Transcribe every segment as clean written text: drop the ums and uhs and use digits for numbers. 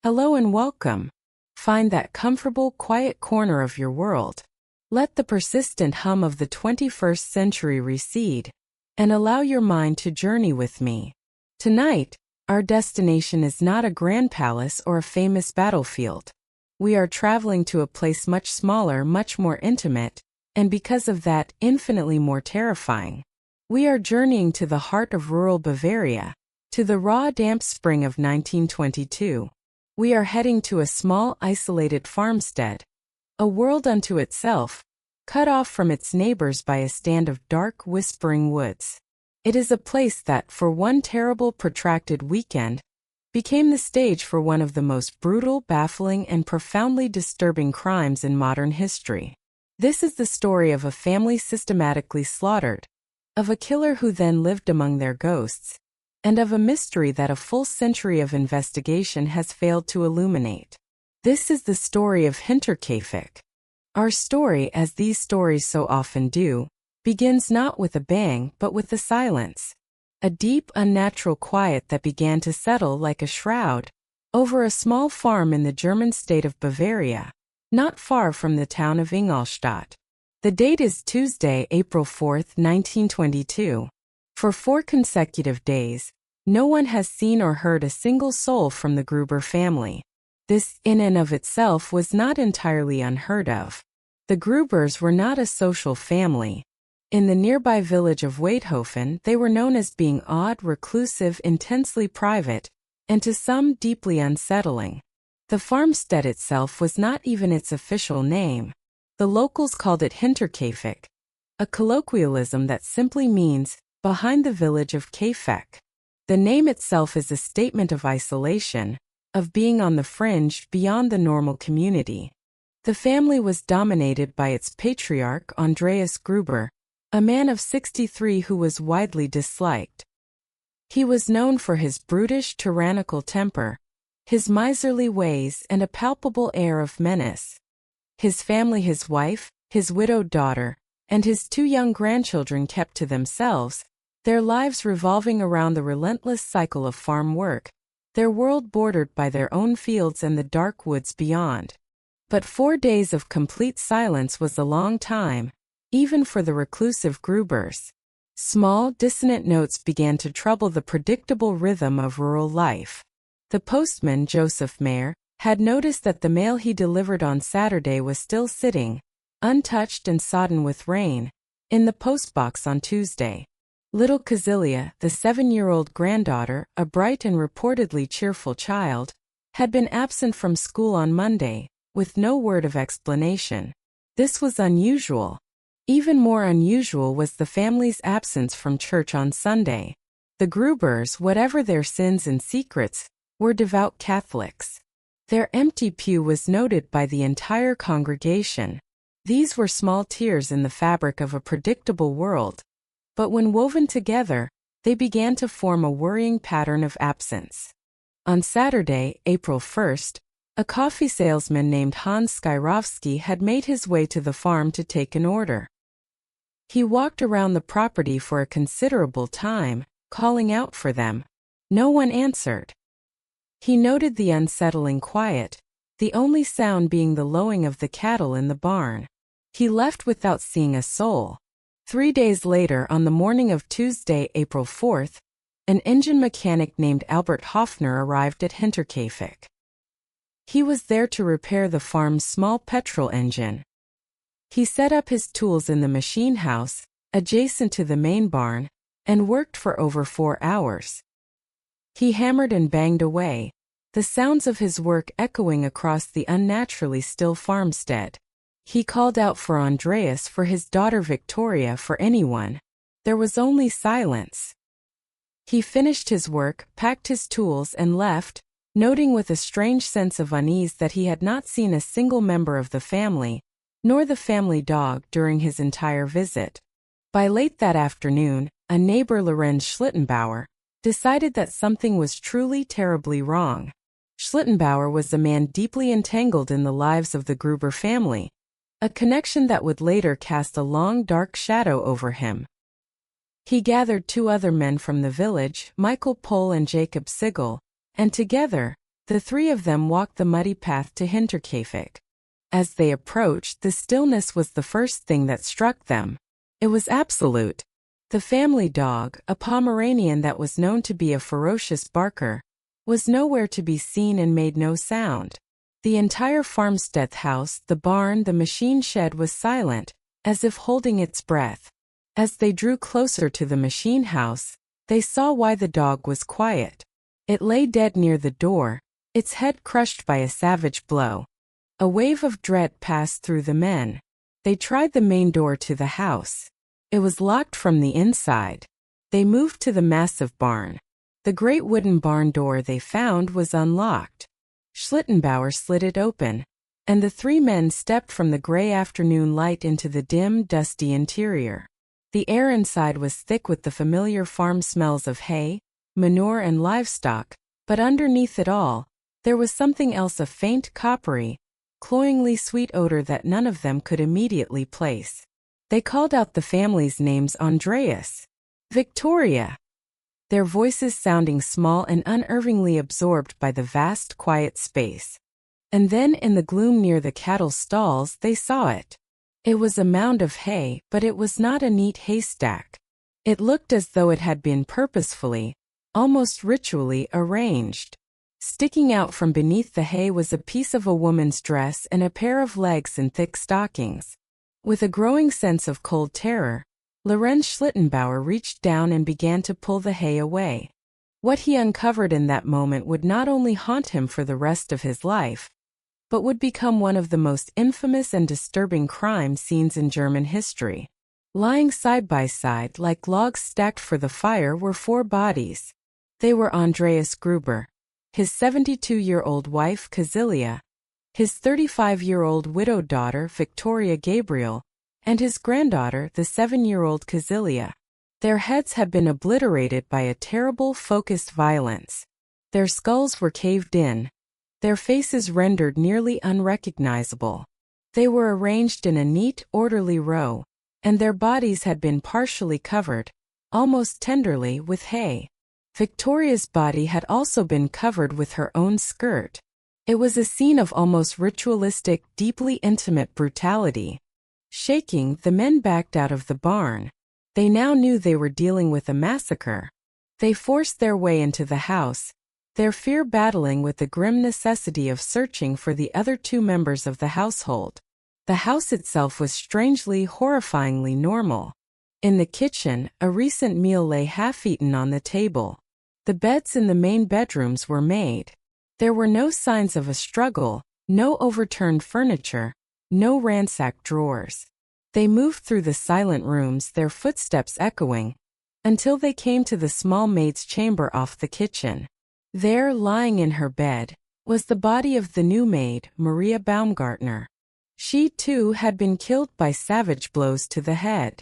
Hello and welcome. Find that comfortable, quiet corner of your world. Let the persistent hum of the 21st century recede, and allow your mind to journey with me. Tonight, our destination is not a grand palace or a famous battlefield. We are traveling to a place much smaller, much more intimate, and because of that, infinitely more terrifying. We are journeying to the heart of rural Bavaria, to the raw, damp spring of 1922. We are heading to a small, isolated farmstead, a world unto itself, cut off from its neighbors by a stand of dark, whispering woods. It is a place that, for one terrible, protracted weekend, became the stage for one of the most brutal, baffling, and profoundly disturbing crimes in modern history. This is the story of a family systematically slaughtered, of a killer who then lived among their ghosts, and of a mystery that a full century of investigation has failed to illuminate. This is the story of Hinterkaifeck. Our story, as these stories so often do, begins not with a bang but with a silence. A deep, unnatural quiet that began to settle like a shroud over a small farm in the German state of Bavaria, not far from the town of Ingolstadt. The date is Tuesday, April 4th, 1922. For 4 consecutive days, no one has seen or heard a single soul from the Gruber family. This, in and of itself, was not entirely unheard of. The Grubers were not a social family. In the nearby village of Weidhofen, they were known as being odd, reclusive, intensely private, and to some deeply unsettling. The farmstead itself was not even its official name. The locals called it Hinterkaifeck, a colloquialism that simply means behind the village of Kaifeck. The name itself is a statement of isolation, of being on the fringe beyond the normal community. The family was dominated by its patriarch Andreas Gruber, a man of 63 who was widely disliked. He was known for his brutish, tyrannical temper, his miserly ways, and a palpable air of menace. His family, his wife, his widowed daughter, and his 2 young grandchildren kept to themselves, their lives revolving around the relentless cycle of farm work, their world bordered by their own fields and the dark woods beyond. But 4 days of complete silence was a long time, even for the reclusive Grubers. Small, dissonant notes began to trouble the predictable rhythm of rural life. The postman, Joseph Mayer, had noticed that the mail he delivered on Saturday was still sitting, untouched and sodden with rain, in the postbox on Tuesday. Little Kazilia, the 7-year-old granddaughter, a bright and reportedly cheerful child, had been absent from school on Monday, with no word of explanation. This was unusual. Even more unusual was the family's absence from church on Sunday. The Grubers, whatever their sins and secrets, were devout Catholics. Their empty pew was noted by the entire congregation. These were small tears in the fabric of a predictable world. But when woven together, they began to form a worrying pattern of absence. On Saturday, April 1st, a coffee salesman named Hans Skyrowski had made his way to the farm to take an order. He walked around the property for a considerable time, calling out for them. No one answered. He noted the unsettling quiet, the only sound being the lowing of the cattle in the barn. He left without seeing a soul. 3 days later, on the morning of Tuesday, April 4th, an engine mechanic named Albert Hofner arrived at Hinterkaifeck. He was there to repair the farm's small petrol engine. He set up his tools in the machine house, adjacent to the main barn, and worked for over 4 hours. He hammered and banged away, the sounds of his work echoing across the unnaturally still farmstead. He called out for Andreas, for his daughter Victoria, for anyone. There was only silence. He finished his work, packed his tools, and left, noting with a strange sense of unease that he had not seen a single member of the family, nor the family dog, during his entire visit. By late that afternoon, a neighbor, Lorenz Schlittenbauer, decided that something was truly terribly wrong. Schlittenbauer was a man deeply entangled in the lives of the Gruber family, a connection that would later cast a long dark shadow over him. He gathered 2 other men from the village, Michael Pohl and Jacob Sigel, and together, The three of them walked the muddy path to Hinterkaifeck. As they approached, the stillness was the first thing that struck them. It was absolute. The family dog, a Pomeranian that was known to be a ferocious barker, was nowhere to be seen and made no sound. The entire farmstead house, the barn, the machine shed was silent, as if holding its breath. As they drew closer to the machine house, they saw why the dog was quiet. It lay dead near the door, its head crushed by a savage blow. A wave of dread passed through the men. They tried the main door to the house. It was locked from the inside. They moved to the massive barn. The great wooden barn door they found was unlocked. Schlittenbauer slid it open, and the three men stepped from the gray afternoon light into the dim, dusty interior. The air inside was thick with the familiar farm smells of hay, manure and livestock, but underneath it all, there was something else, a faint, coppery, cloyingly sweet odor that none of them could immediately place. They called out the family's names: Andreas, Victoria, their voices sounding small and unerringly absorbed by the vast, quiet space. And then in the gloom near the cattle stalls they saw it. It was a mound of hay, but it was not a neat haystack. It looked as though it had been purposefully, almost ritually, arranged. Sticking out from beneath the hay was a piece of a woman's dress and a pair of legs in thick stockings. With a growing sense of cold terror, Lorenz Schlittenbauer reached down and began to pull the hay away. What he uncovered in that moment would not only haunt him for the rest of his life, but would become one of the most infamous and disturbing crime scenes in German history. Lying side by side like logs stacked for the fire were four bodies. They were Andreas Gruber, his 72-year-old wife Casilia, his 35-year-old widowed daughter Victoria Gabriel, and his granddaughter, the 7-year-old Casilia. Their heads had been obliterated by a terrible focused violence. Their skulls were caved in, their faces rendered nearly unrecognizable. They were arranged in a neat, orderly row, and their bodies had been partially covered, almost tenderly, with hay. Victoria's body had also been covered with her own skirt. It was a scene of almost ritualistic, deeply intimate brutality. Shaking, the men backed out of the barn. They now knew they were dealing with a massacre. They forced their way into the house, their fear battling with the grim necessity of searching for the other two members of the household. The house itself was strangely, horrifyingly normal. In the kitchen, a recent meal lay half-eaten on the table. The beds in the main bedrooms were made. There were no signs of a struggle, no overturned furniture, no ransacked drawers. They moved through the silent rooms, their footsteps echoing, until they came to the small maid's chamber off the kitchen. There, lying in her bed, was the body of the new maid, Maria Baumgartner. She, too, had been killed by savage blows to the head.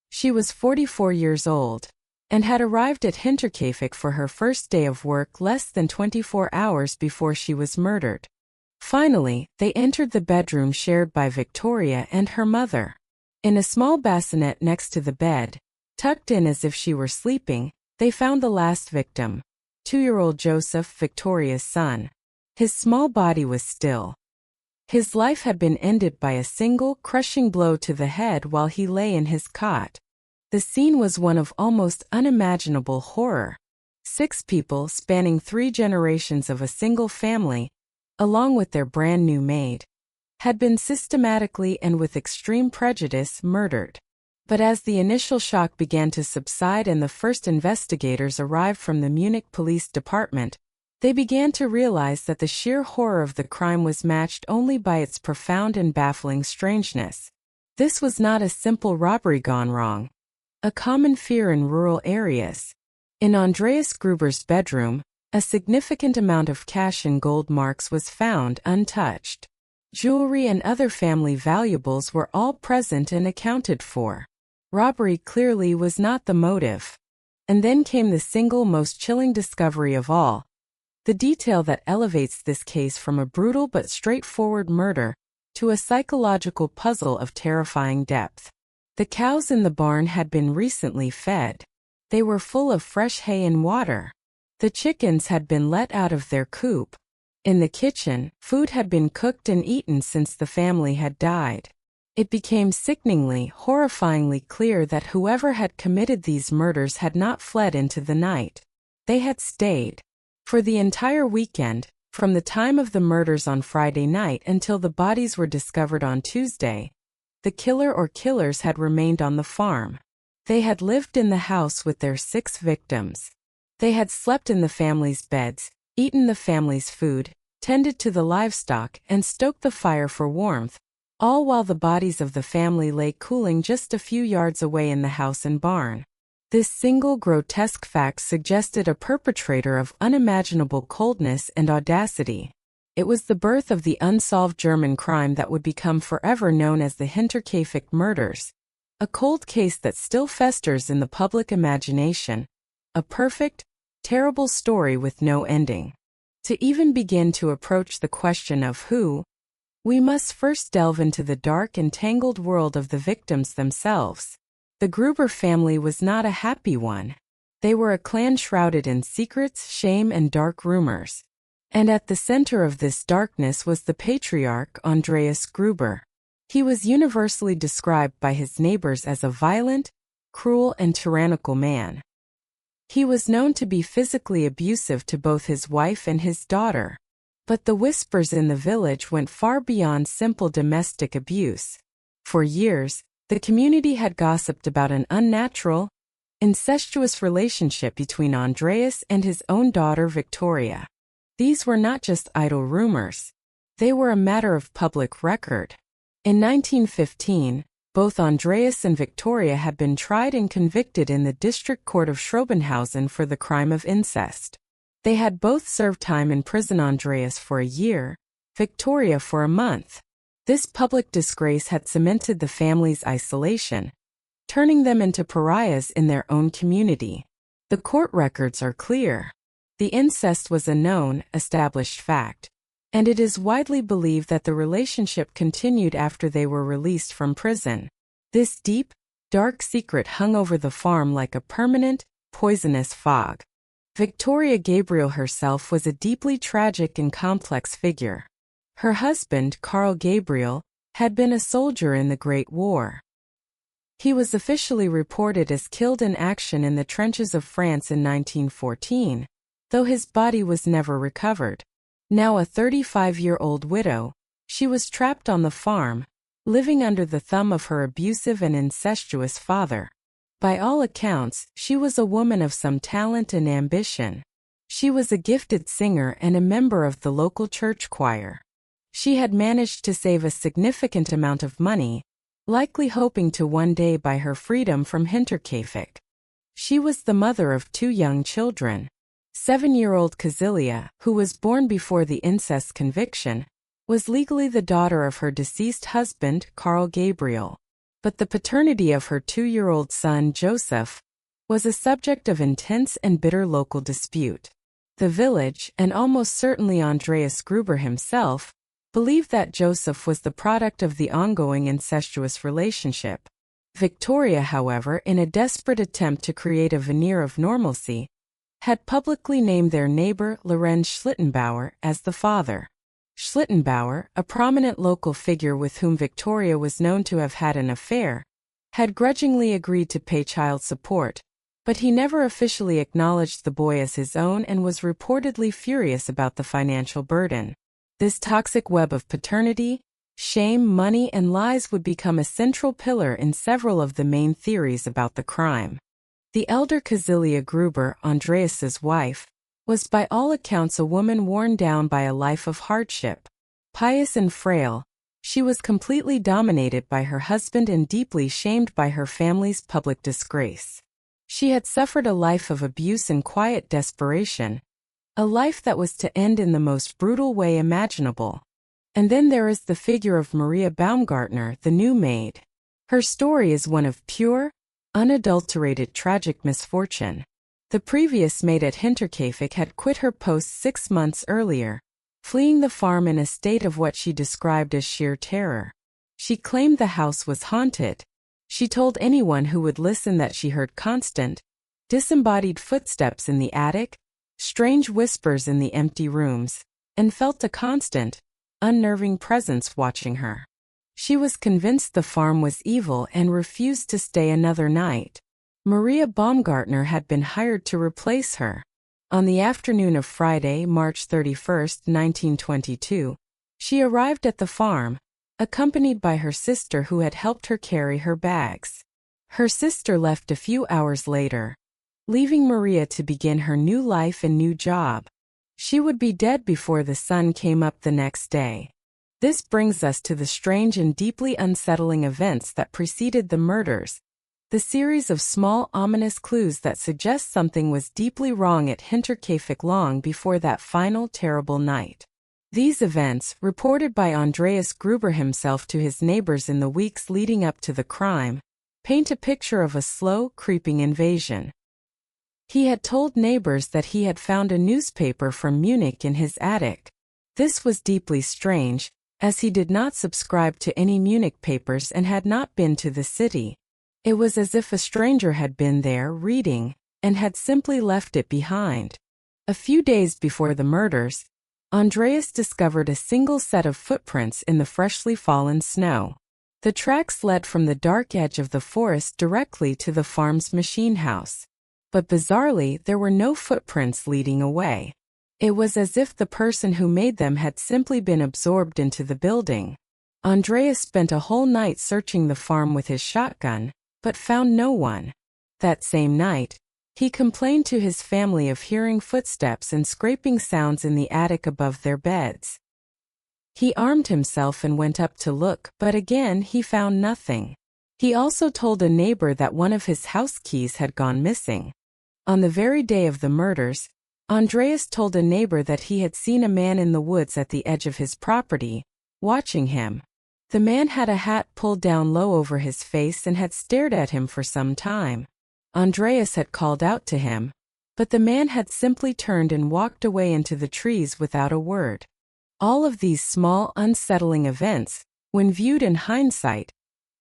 She was 44 years old, and had arrived at Hinterkaifeck for her first day of work less than 24 hours before she was murdered. Finally, they entered the bedroom shared by Victoria and her mother. In a small bassinet next to the bed, tucked in as if she were sleeping, they found the last victim, 2-year-old Joseph, Victoria's son. His small body was still. His life had been ended by a single, crushing blow to the head while he lay in his cot. The scene was one of almost unimaginable horror. 6 people, spanning 3 generations of a single family, along with their brand new maid, had been systematically and with extreme prejudice murdered. But as the initial shock began to subside and the first investigators arrived from the Munich police department, they began to realize that the sheer horror of the crime was matched only by its profound and baffling strangeness. This was not a simple robbery gone wrong, a common fear in rural areas. In Andreas Gruber's bedroom, a significant amount of cash and gold marks was found untouched. Jewelry and other family valuables were all present and accounted for. Robbery clearly was not the motive. And then came the single most chilling discovery of all, the detail that elevates this case from a brutal but straightforward murder to a psychological puzzle of terrifying depth. The cows in the barn had been recently fed. They were full of fresh hay and water. The chickens had been let out of their coop. In the kitchen, food had been cooked and eaten since the family had died. It became sickeningly, horrifyingly clear that whoever had committed these murders had not fled into the night. They had stayed. For the entire weekend, from the time of the murders on Friday night until the bodies were discovered on Tuesday, the killer or killers had remained on the farm. They had lived in the house with their 6 victims. They had slept in the family's beds, eaten the family's food, tended to the livestock, and stoked the fire for warmth, all while the bodies of the family lay cooling just a few yards away in the house and barn. This single grotesque fact suggested a perpetrator of unimaginable coldness and audacity. It was the birth of the unsolved German crime that would become forever known as the Hinterkaifeck murders, a cold case that still festers in the public imagination, a perfect, terrible story with no ending. To even begin to approach the question of who, we must first delve into the dark and tangled world of the victims themselves. The Gruber family was not a happy one. They were a clan shrouded in secrets, shame, and dark rumors. And at the center of this darkness was the patriarch Andreas Gruber. He was universally described by his neighbors as a violent, cruel, and tyrannical man. He was known to be physically abusive to both his wife and his daughter. But the whispers in the village went far beyond simple domestic abuse. For years, the community had gossiped about an unnatural, incestuous relationship between Andreas and his own daughter Victoria. These were not just idle rumors. They were a matter of public record. In 1915, both Andreas and Victoria had been tried and convicted in the District Court of Schrobenhausen for the crime of incest. They had both served time in prison, Andreas for a year, Victoria for a month. This public disgrace had cemented the family's isolation, turning them into pariahs in their own community. The court records are clear. The incest was a known, established fact, and it is widely believed that the relationship continued after they were released from prison. This deep, dark secret hung over the farm like a permanent, poisonous fog. Victoria Gabriel herself was a deeply tragic and complex figure. Her husband, Karl Gabriel, had been a soldier in the Great War. He was officially reported as killed in action in the trenches of France in 1914, though his body was never recovered. Now a 35-year-old widow, she was trapped on the farm, living under the thumb of her abusive and incestuous father. By all accounts, she was a woman of some talent and ambition. She was a gifted singer and a member of the local church choir. She had managed to save a significant amount of money, likely hoping to one day buy her freedom from Hinterkaifeck. She was the mother of 2 young children. 7-year-old Casilia, who was born before the incest conviction, was legally the daughter of her deceased husband, Karl Gabriel. But the paternity of her 2-year-old son, Joseph, was a subject of intense and bitter local dispute. The village, and almost certainly Andreas Gruber himself, believed that Joseph was the product of the ongoing incestuous relationship. Victoria, however, in a desperate attempt to create a veneer of normalcy, had publicly named their neighbor Lorenz Schlittenbauer as the father. Schlittenbauer, a prominent local figure with whom Victoria was known to have had an affair, had grudgingly agreed to pay child support, but he never officially acknowledged the boy as his own and was reportedly furious about the financial burden. This toxic web of paternity, shame, money, and lies would become a central pillar in several of the main theories about the crime. The elder Casilia Gruber, Andreas's wife, was by all accounts a woman worn down by a life of hardship. Pious and frail, she was completely dominated by her husband and deeply shamed by her family's public disgrace. She had suffered a life of abuse and quiet desperation, a life that was to end in the most brutal way imaginable. And then there is the figure of Maria Baumgartner, the new maid. Her story is one of pure, unadulterated tragic misfortune. The previous maid at Hinterkaifeck had quit her post 6 months earlier, fleeing the farm in a state of what she described as sheer terror. She claimed the house was haunted. She told anyone who would listen that she heard constant, disembodied footsteps in the attic, strange whispers in the empty rooms, and felt a constant, unnerving presence watching her. She was convinced the farm was evil and refused to stay another night. Maria Baumgartner had been hired to replace her. On the afternoon of Friday, March 31, 1922, she arrived at the farm, accompanied by her sister who had helped her carry her bags. Her sister left a few hours later, leaving Maria to begin her new life and new job. She would be dead before the sun came up the next day. This brings us to the strange and deeply unsettling events that preceded the murders, the series of small ominous clues that suggest something was deeply wrong at Hinterkaifeck long before that final terrible night. These events, reported by Andreas Gruber himself to his neighbors in the weeks leading up to the crime, paint a picture of a slow, creeping invasion. He had told neighbors that he had found a newspaper from Munich in his attic. This was deeply strange, as he did not subscribe to any Munich papers and had not been to the city. It was as if a stranger had been there reading, and had simply left it behind. A few days before the murders, Andreas discovered a single set of footprints in the freshly fallen snow. The tracks led from the dark edge of the forest directly to the farm's machine house. But bizarrely, there were no footprints leading away. It was as if the person who made them had simply been absorbed into the building. Andreas spent a whole night searching the farm with his shotgun, but found no one. That same night, he complained to his family of hearing footsteps and scraping sounds in the attic above their beds. He armed himself and went up to look, but again he found nothing. He also told a neighbor that one of his house keys had gone missing. On the very day of the murders, Andreas told a neighbor that he had seen a man in the woods at the edge of his property, watching him. The man had a hat pulled down low over his face and had stared at him for some time. Andreas had called out to him, but the man had simply turned and walked away into the trees without a word. All of these small, unsettling events, when viewed in hindsight,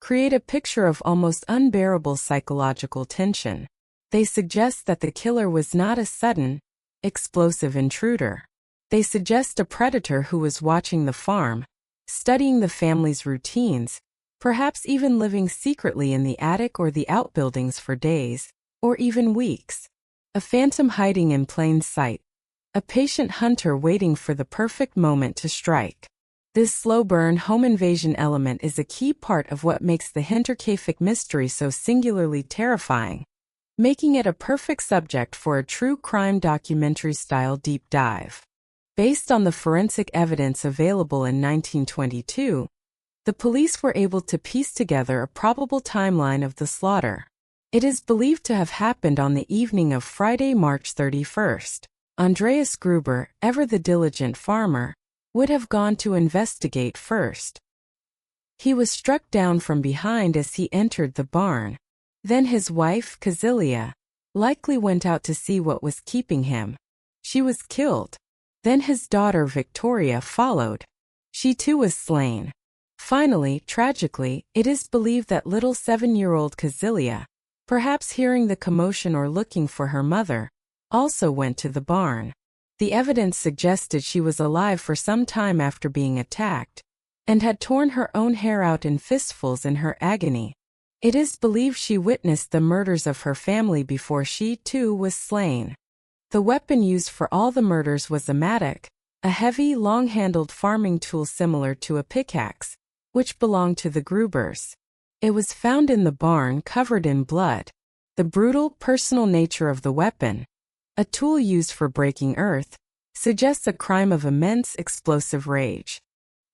create a picture of almost unbearable psychological tension. They suggest that the killer was not a sudden, explosive intruder. They suggest a predator who was watching the farm, studying the family's routines, perhaps even living secretly in the attic or the outbuildings for days, or even weeks. A phantom hiding in plain sight. A patient hunter waiting for the perfect moment to strike. This slow-burn home invasion element is a key part of what makes the Hinterkaifeck mystery so singularly terrifying, making it a perfect subject for a true crime documentary-style deep dive. Based on the forensic evidence available in 1922, the police were able to piece together a probable timeline of the slaughter. It is believed to have happened on the evening of Friday, March 31st. Andreas Gruber, ever the diligent farmer, would have gone to investigate first. He was struck down from behind as he entered the barn. Then his wife, Kazilia, likely went out to see what was keeping him. She was killed. Then his daughter Victoria followed. She too was slain. Finally, tragically, it is believed that little 7-year-old Kazilia, perhaps hearing the commotion or looking for her mother, also went to the barn. The evidence suggested she was alive for some time after being attacked, and had torn her own hair out in fistfuls in her agony. It is believed she witnessed the murders of her family before she, too, was slain. The weapon used for all the murders was a mattock, a heavy, long-handled farming tool similar to a pickaxe, which belonged to the Grubers. It was found in the barn covered in blood. The brutal, personal nature of the weapon, a tool used for breaking earth, suggests a crime of immense explosive rage.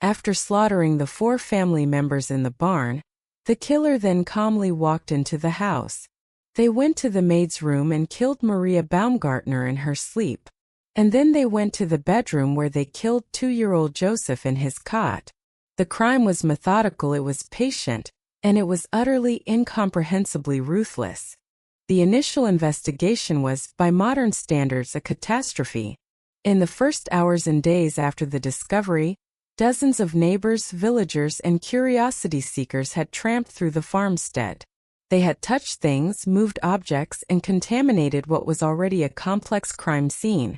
After slaughtering the 4 family members in the barn, the killer then calmly walked into the house. They went to the maid's room and killed Maria Baumgartner in her sleep. And then they went to the bedroom where they killed 2-year-old Joseph in his cot. The crime was methodical, it was patient, and it was utterly incomprehensibly ruthless. The initial investigation was, by modern standards, a catastrophe. In the first hours and days after the discovery, dozens of neighbors, villagers, and curiosity seekers had tramped through the farmstead. They had touched things, moved objects, and contaminated what was already a complex crime scene.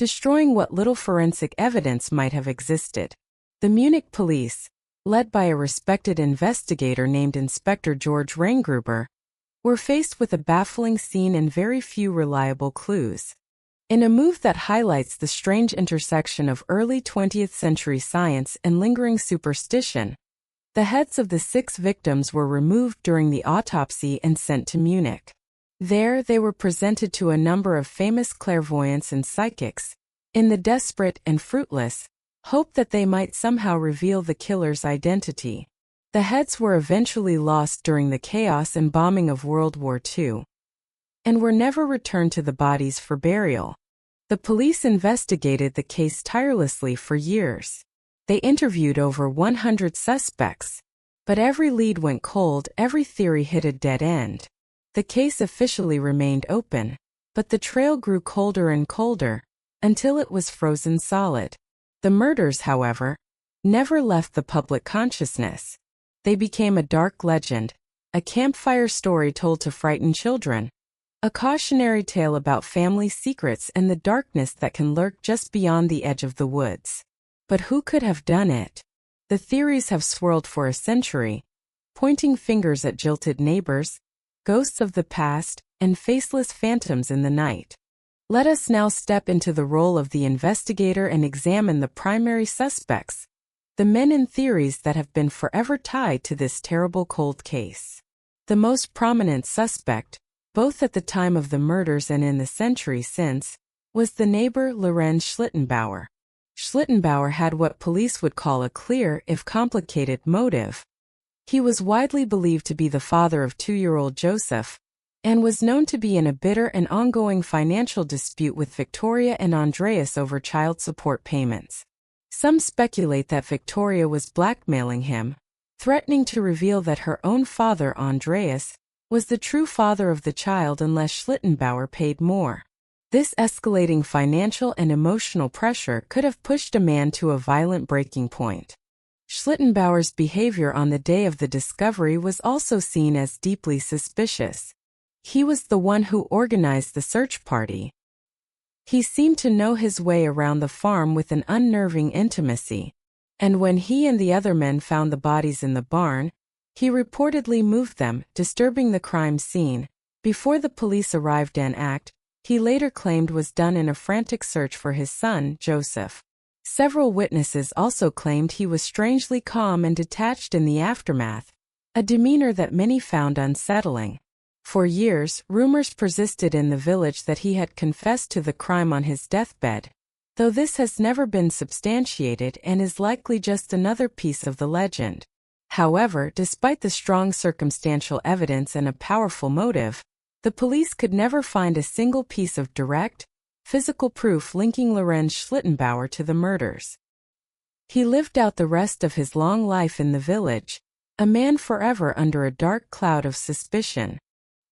destroying what little forensic evidence might have existed. The Munich police, led by a respected investigator named Inspector George Reingruber, were faced with a baffling scene and very few reliable clues. In a move that highlights the strange intersection of early 20th century science and lingering superstition, the heads of the 6 victims were removed during the autopsy and sent to Munich. There they were presented to a number of famous clairvoyants and psychics, in the desperate and fruitless hope that they might somehow reveal the killer's identity. The heads were eventually lost during the chaos and bombing of World War II, and were never returned to the bodies for burial. The police investigated the case tirelessly for years. They interviewed over 100 suspects, but every lead went cold, every theory hit a dead end. The case officially remained open, but the trail grew colder and colder, until it was frozen solid. The murders, however, never left the public consciousness. They became a dark legend, a campfire story told to frighten children, a cautionary tale about family secrets and the darkness that can lurk just beyond the edge of the woods. But who could have done it? The theories have swirled for a century, pointing fingers at jilted neighbors, ghosts of the past, and faceless phantoms in the night. Let us now step into the role of the investigator and examine the primary suspects, the men and theories that have been forever tied to this terrible cold case. The most prominent suspect, both at the time of the murders and in the century since, was the neighbor Lorenz Schlittenbauer. Schlittenbauer had what police would call a clear, if complicated, motive. He was widely believed to be the father of 2-year-old Joseph, and was known to be in a bitter and ongoing financial dispute with Victoria and Andreas over child support payments. Some speculate that Victoria was blackmailing him, threatening to reveal that her own father, Andreas, was the true father of the child unless Schlittenbauer paid more. This escalating financial and emotional pressure could have pushed a man to a violent breaking point. Schlittenbauer's behavior on the day of the discovery was also seen as deeply suspicious. He was the one who organized the search party. He seemed to know his way around the farm with an unnerving intimacy, and when he and the other men found the bodies in the barn, he reportedly moved them, disturbing the crime scene, before the police arrived. An act he later claimed was done in a frantic search for his son, Joseph. Several witnesses also claimed he was strangely calm and detached in the aftermath, a demeanor that many found unsettling. For years, rumors persisted in the village that he had confessed to the crime on his deathbed, though this has never been substantiated and is likely just another piece of the legend. However, despite the strong circumstantial evidence and a powerful motive, the police could never find a single piece of direct, physical proof linking Lorenz Schlittenbauer to the murders. He lived out the rest of his long life in the village, a man forever under a dark cloud of suspicion.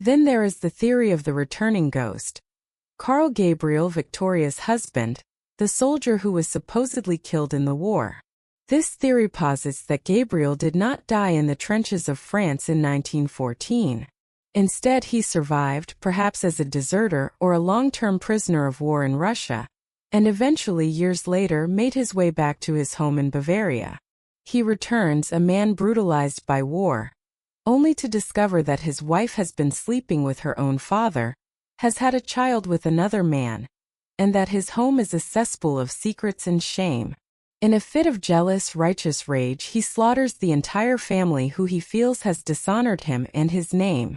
Then there is the theory of the returning ghost. Karl Gabriel, Victoria's husband, the soldier who was supposedly killed in the war. This theory posits that Gabriel did not die in the trenches of France in 1914. Instead, he survived, perhaps as a deserter or a long-term prisoner of war in Russia, and eventually years later made his way back to his home in Bavaria. He returns, a man brutalized by war, only to discover that his wife has been sleeping with her own father, has had a child with another man, and that his home is a cesspool of secrets and shame. In a fit of jealous, righteous rage, he slaughters the entire family who he feels has dishonored him and his name.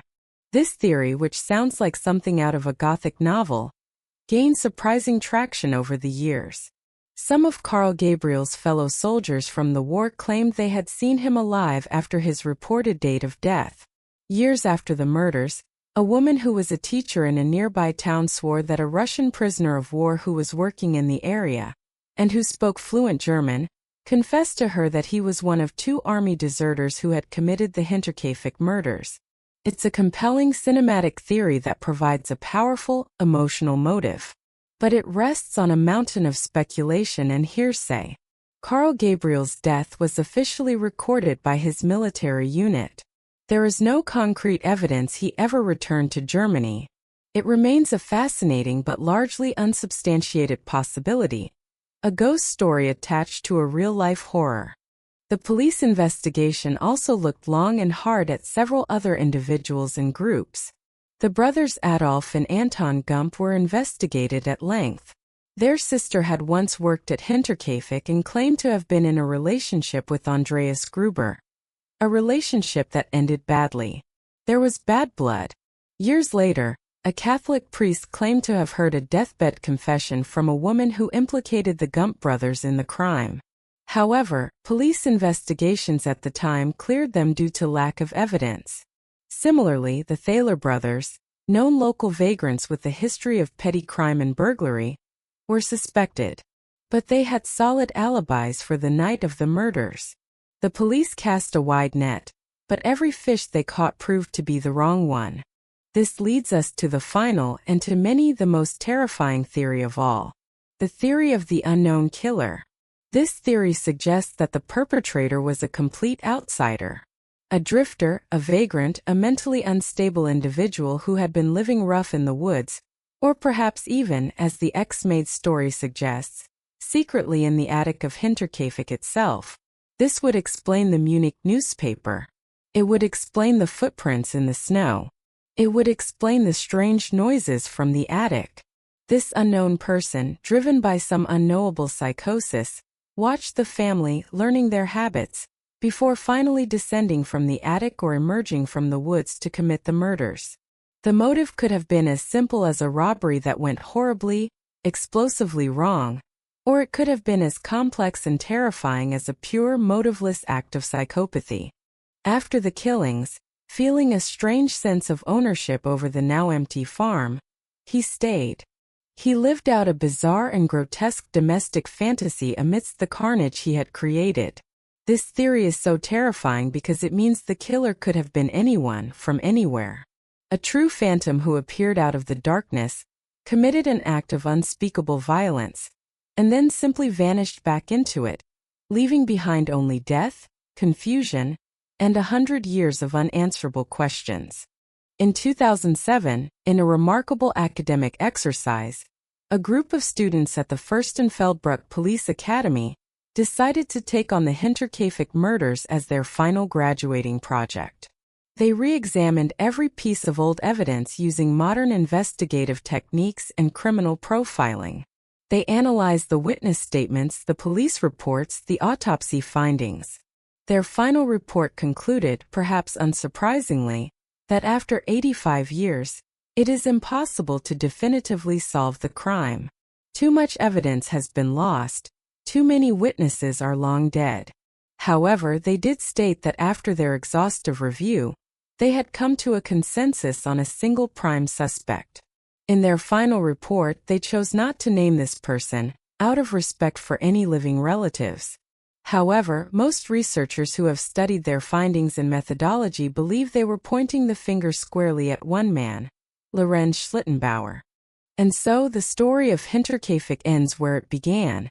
This theory, which sounds like something out of a Gothic novel, gained surprising traction over the years. Some of Karl Gabriel's fellow soldiers from the war claimed they had seen him alive after his reported date of death. Years after the murders, a woman who was a teacher in a nearby town swore that a Russian prisoner of war who was working in the area, and who spoke fluent German, confessed to her that he was one of 2 army deserters who had committed the Hinterkaifeck murders. It's a compelling cinematic theory that provides a powerful, emotional motive. But it rests on a mountain of speculation and hearsay. Karl Gabriel's death was officially recorded by his military unit. There is no concrete evidence he ever returned to Germany, It remains a fascinating but largely unsubstantiated possibility, a ghost story attached to a real-life horror. The police investigation also looked long and hard at several other individuals and groups. The brothers Adolf and Anton Gump were investigated at length. Their sister had once worked at Hinterkaifeck and claimed to have been in a relationship with Andreas Gruber. A relationship that ended badly. There was bad blood. Years later, a Catholic priest claimed to have heard a deathbed confession from a woman who implicated the Gump brothers in the crime. However, police investigations at the time cleared them due to lack of evidence. Similarly, the Thaler brothers, known local vagrants with a history of petty crime and burglary, were suspected. But they had solid alibis for the night of the murders. The police cast a wide net, but every fish they caught proved to be the wrong one. This leads us to the final and to many the most terrifying theory of all. The theory of the unknown killer. This theory suggests that the perpetrator was a complete outsider. A drifter, a vagrant, a mentally unstable individual who had been living rough in the woods, or perhaps even, as the ex-maid's story suggests, secretly in the attic of Hinterkaifeck itself. This would explain the Munich newspaper. It would explain the footprints in the snow. It would explain the strange noises from the attic. This unknown person, driven by some unknowable psychosis, watched the family, learning their habits, before finally descending from the attic or emerging from the woods to commit the murders. The motive could have been as simple as a robbery that went horribly, explosively wrong, or it could have been as complex and terrifying as a pure, motiveless act of psychopathy. After the killings, feeling a strange sense of ownership over the now empty farm, he stayed. He lived out a bizarre and grotesque domestic fantasy amidst the carnage he had created. This theory is so terrifying because it means the killer could have been anyone, from anywhere. A true phantom who appeared out of the darkness, committed an act of unspeakable violence, and then simply vanished back into it, leaving behind only death, confusion, and 100 years of unanswerable questions. In 2007, in a remarkable academic exercise, a group of students at the Fürstenfeldbruck Police Academy decided to take on the Hinterkaifeck murders as their final graduating project. They re-examined every piece of old evidence using modern investigative techniques and criminal profiling. They analyzed the witness statements, the police reports, the autopsy findings. Their final report concluded, perhaps unsurprisingly, that after 85 years, it is impossible to definitively solve the crime. Too much evidence has been lost. Too many witnesses are long dead. However, they did state that after their exhaustive review, they had come to a consensus on a single prime suspect. In their final report, they chose not to name this person, out of respect for any living relatives. However, most researchers who have studied their findings and methodology believe they were pointing the finger squarely at one man, Lorenz Schlittenbauer. And so the story of Hinterkaifeck ends where it began,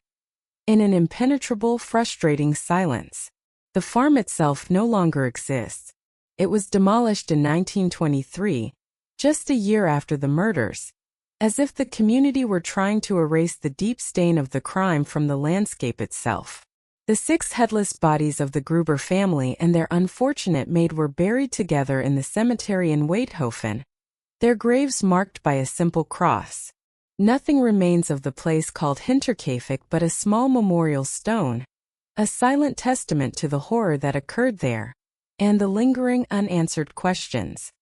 in an impenetrable, frustrating silence. The farm itself no longer exists. It was demolished in 1923, just a year after the murders, as if the community were trying to erase the deep stain of the crime from the landscape itself. The 6 headless bodies of the Gruber family and their unfortunate maid were buried together in the cemetery in Weidhofen, their graves marked by a simple cross. Nothing remains of the place called Hinterkaifeck but a small memorial stone, a silent testament to the horror that occurred there, and the lingering unanswered questions.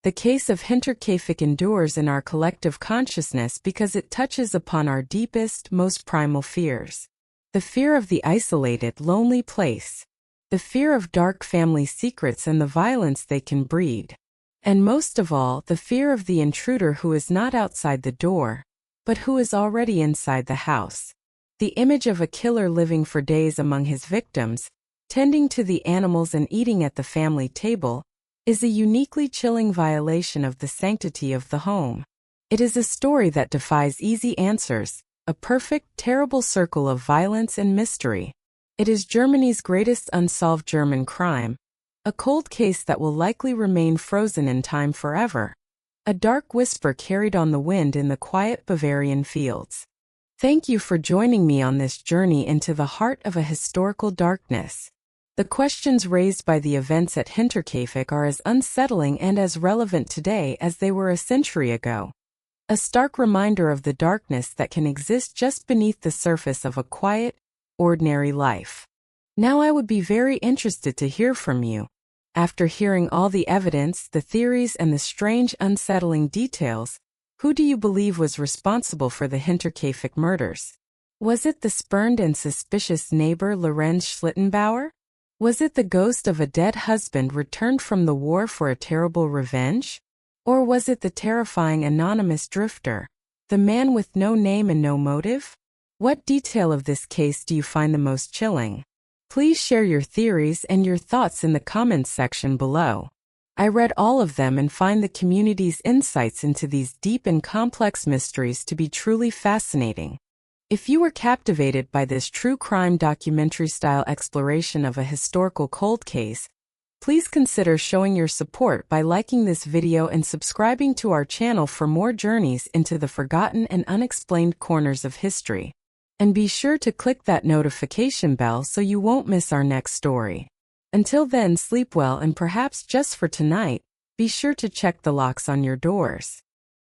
The case of Hinterkaifeck endures in our collective consciousness because it touches upon our deepest, most primal fears. The fear of the isolated, lonely place. The fear of dark family secrets and the violence they can breed. And most of all, the fear of the intruder who is not outside the door, but who is already inside the house. The image of a killer living for days among his victims, tending to the animals and eating at the family table, is a uniquely chilling violation of the sanctity of the home. It is a story that defies easy answers, a perfect, terrible circle of violence and mystery. It is Germany's greatest unsolved German crime, a cold case that will likely remain frozen in time forever. a dark whisper carried on the wind in the quiet Bavarian fields. Thank you for joining me on this journey into the heart of a historical darkness. The questions raised by the events at Hinterkaifeck are as unsettling and as relevant today as they were a century ago. A stark reminder of the darkness that can exist just beneath the surface of a quiet, ordinary life. Now I would be very interested to hear from you. After hearing all the evidence, the theories, and the strange, unsettling details, who do you believe was responsible for the Hinterkaifeck murders? Was it the spurned and suspicious neighbor Lorenz Schlittenbauer? Was it the ghost of a dead husband returned from the war for a terrible revenge? Or was it the terrifying anonymous drifter, the man with no name and no motive? What detail of this case do you find the most chilling? Please share your theories and your thoughts in the comments section below. I read all of them and find the community's insights into these deep and complex mysteries to be truly fascinating. If you were captivated by this true crime documentary-style exploration of a historical cold case, please consider showing your support by liking this video and subscribing to our channel for more journeys into the forgotten and unexplained corners of history. And be sure to click that notification bell so you won't miss our next story. Until then, sleep well, and perhaps just for tonight, be sure to check the locks on your doors.